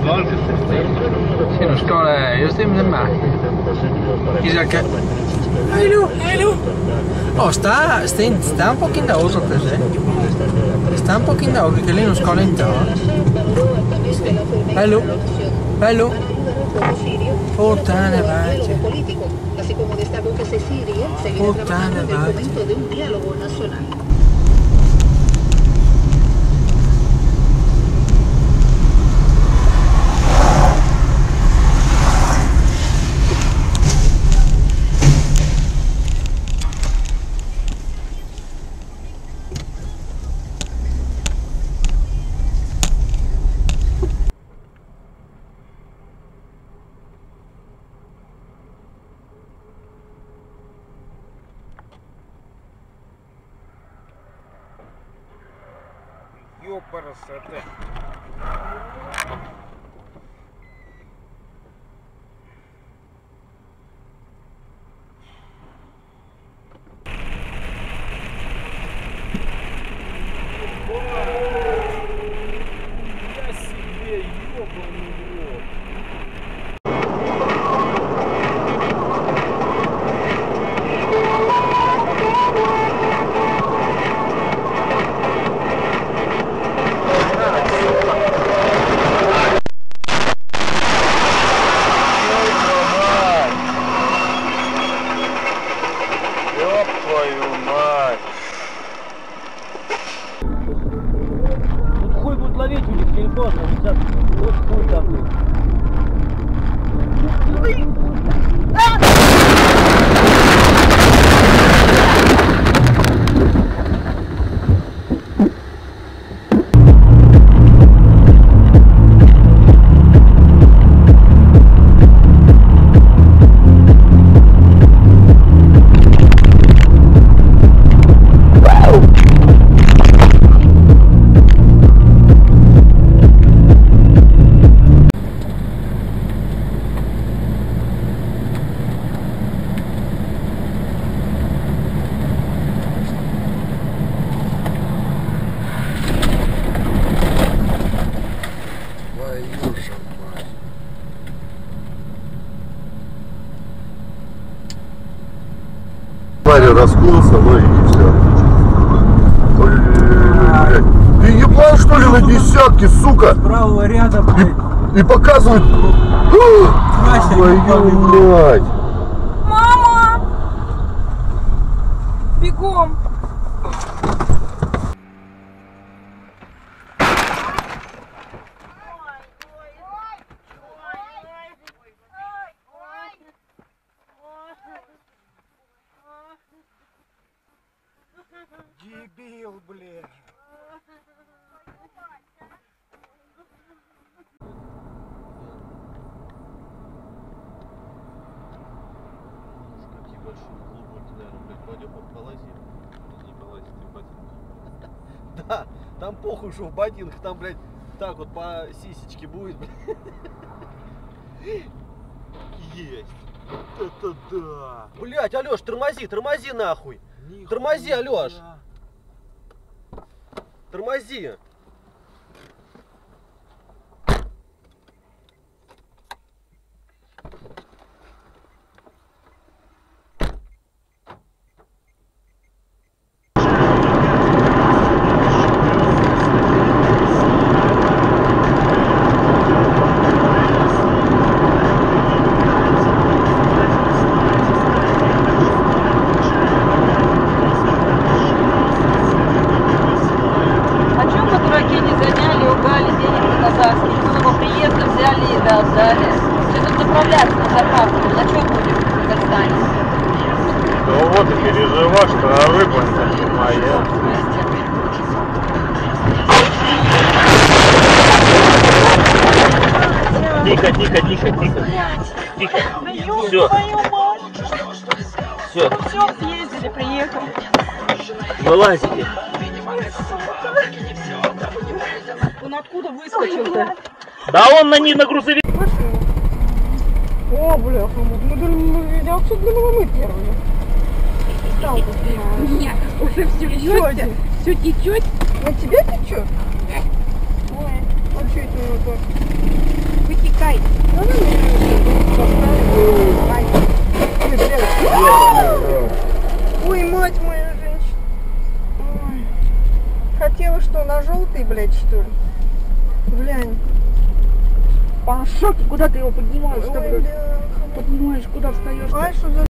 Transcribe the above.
Siinä on skole, just tämä. Isake. Hello, hello. Oh, está un poquinho da outra, Está un poquinho da outra, que ali não escola então. Hello, hello. Puttana vaccia. Puttana vaccia. Ёпарасоте. Я себе ёбаный рот. Ловить у них телефон, сейчас вот хуй там. Расколся, ну и все. Ты ебал что ли на десятки, сука? Правого ряда, блядь. И показывают. Твою мать. Мама! Бегом! Дебил, блядь. Какие большие глубокие, наверное, блядь, Вадя, полази. Не полази, ты в ботинках. Да, там похуй, что в ботинках, там, блядь, так вот по сисечке будет, блядь. Есть. Это да. Блядь, Алёш, тормози нахуй. Тормози, Алёш. Тормози. Ну вот и переживаешь, что рыба не моя. Тихо, тихо, тихо, тихо. Тихо. Все. Все. Все, съездили, приехали. Вылазите. Он откуда выскочил-то? Да он на грузовик. О, бля, я вообще для него мы первые. Нет, уже все льется, все течет. На тебя течет? Ой, а что это у него так? блядь, что ли? Глянь. А шоки, куда ты его поднимаешь? Поднимаешь, куда встаешь? Ай, что за